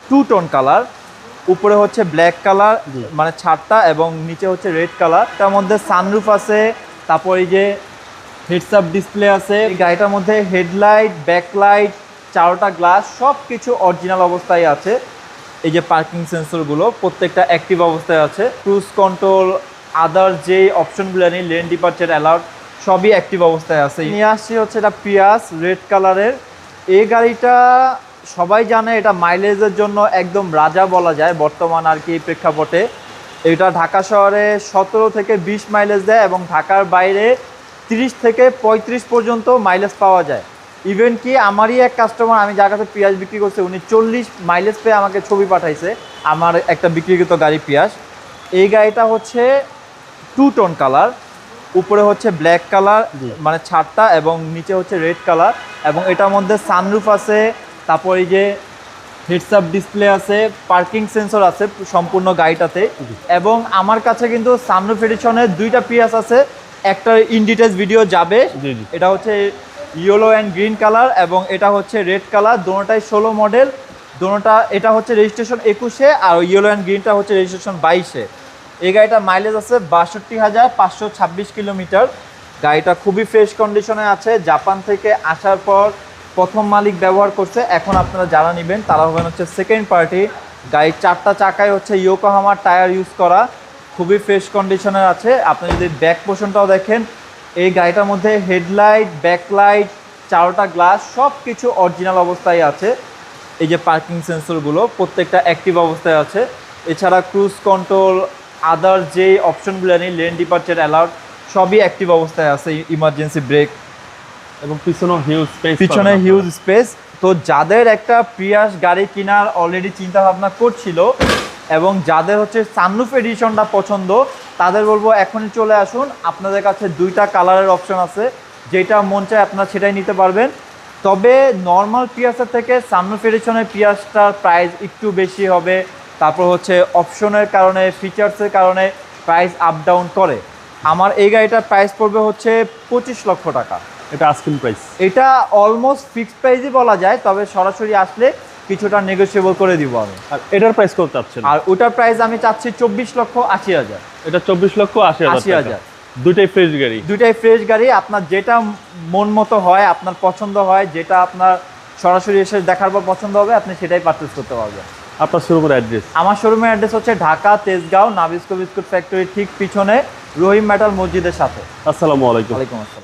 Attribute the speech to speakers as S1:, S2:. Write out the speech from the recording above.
S1: Two tone colour, উপরে হচ্ছে black colour মানে ছাদটা এবং নিচে হচ্ছে রেড কালার। তার মধ্যে সানরুফ আছে, তারপর এই যে হেডস আপ ডিসপ্লে আছে। এই গাড়িটার মধ্যে হেডলাইট, ব্যাকলাইট, চারোটা গ্লাস সব কিছু অরিজিনাল অবস্থায় আছে। এই যে পার্কিং সেন্সরগুলো প্রত্যেকটা অ্যাক্টিভ অবস্থায় আছে। ক্রুজ কন্ট্রোল, আদার যে অপশনগুলো নেই, লেন ডিপারচার অ্যালার্ট সবই অ্যাক্টিভ অবস্থায় আছে। নিয়ে আসছি হচ্ছে এটা পিয়াস রেড কালারের। এই গাড়িটা সবাই জানে এটা মাইলেজের জন্য একদম রাজা বলা যায় বর্তমান আর কি প্রেক্ষাপটে। এটা ঢাকা শহরে 17 থেকে 20 মাইলেজ দেয় এবং ঢাকার বাইরে 30 থেকে 35 পর্যন্ত মাইলেজ পাওয়া যায়। ইভেন কি আমারই এক কাস্টমার, আমি যার কাছে পিয়াস বিক্রি করছি, উনি 40 মাইলেজ পেয়ে আমাকে ছবি পাঠাইছে আমার একটা বিক্রিকৃত গাড়ি পিয়াস। এই গাড়িটা হচ্ছে টু টোন কালার, উপরে হচ্ছে ব্ল্যাক কালার মানে ছাদটা এবং নিচে হচ্ছে রেড কালার, এবং এটার মধ্যে সানরুফ আছে, তারপর এই যে হেডস আপ ডিসপ্লে আছে, পার্কিং সেন্সর আছে সম্পূর্ণ গাড়িটাতে। এবং আমার কাছে কিন্তু সানরুফ এডিশনের দুইটা পিয়াস আছে, একটা ইন ডিটেলস ভিডিও যাবে। এটা হচ্ছে ইয়েলো অ্যান্ড গ্রিন কালার এবং এটা হচ্ছে রেড কালার, দোনোটাই 16 মডেল দোনোটা। এটা হচ্ছে রেজিস্ট্রেশন 21-এ আর ইয়েলো অ্যান্ড গ্রিনটা হচ্ছে রেজিস্ট্রেশন 22-এ। এই গাড়িটার মাইলেজ আছে 62,526 কিলোমিটার। গাড়িটা খুবই ফ্রেশ কন্ডিশনে আছে, জাপান থেকে আসার পর প্রথম মালিক ব্যবহার করছে। এখন আপনারা যারা নেবেন তারা হবেন হচ্ছে সেকেন্ড পার্টি। গাড়ির চারটা চাকায় হচ্ছে ইয়োকোহামার টায়ার ইউজ করা, খুবই ফ্রেশ কন্ডিশনে আছে। আপনি যদি ব্যাক পোর্শনটাও দেখেন, এই গাড়িটার মধ্যে হেডলাইট, ব্যাকলাইট, চারোটা গ্লাস সব কিছু অরিজিনাল অবস্থায় আছে। এই যে পার্কিং সেন্সরগুলো প্রত্যেকটা অ্যাক্টিভ অবস্থায় আছে। এছাড়া ক্রুজ কন্ট্রোল, আদার যে অপশনগুলো নেই, লেন ডিপারচার অ্যালার্ট সবই অ্যাক্টিভ অবস্থায় আছে। ইমার্জেন্সি ব্রেক
S2: এবং পিছনে
S1: হিউজ স্পেস। তো যাদের একটা প্রিয়াস গাড়ি কেনার অলরেডি চিন্তা ভাবনা করছিল এবং যাদের হচ্ছে সানরুফ এডিশনটা পছন্দ, তাদের বলবো এখনই চলে আসুন। আপনাদের কাছে দুইটা কালারের অপশন আছে, যেটা মন চায় আপনারা সেটাই নিতে পারবেন। তবে নর্মাল পিয়াসের থেকে সানরুফ এডিশনের পিয়াসটার প্রাইস একটু বেশি হবে। তারপর হচ্ছে অপশনের কারণে, ফিচার্সের কারণে প্রাইস আপ ডাউন করে। আমার এই গাড়িটার প্রাইস পড়বে হচ্ছে 25 লক্ষ টাকা।
S2: এটা আস্কিং প্রাইস,
S1: এটা অলমোস্ট ফিক্সড প্রাইসই বলা যায়, তবে সরাসরি আসলে কিছুটা নেগোশিয়েবল করে দিব আমি।
S2: আর এটার প্রাইস কত চাচ্ছেন?
S1: আর ওটার প্রাইস আমি চাচ্ছি 24,80,000।
S2: এটা 24,80,000। দুইটাই ফ্রেশ গাড়ি,
S1: দুইটাই ফ্রেশ গাড়ি। আপনার যেটা মন মতো হয়, আপনার পছন্দ হয়, যেটা আপনার সরাসরি এসে দেখার পর পছন্দ হবে, আপনি সেটাই পারচেজ করতে পারবেন।
S2: আপনার শোরুমের অ্যাড্রেস?
S1: আমার শোরুমের অ্যাড্রেস হচ্ছে Dhaka Tejgaon Nabisco biscuit factory ঠিক পিছনে রহিম মেটাল মসজিদের সাথে।
S2: আসসালামু আলাইকুম।
S1: ওয়ালাইকুম আসসালাম।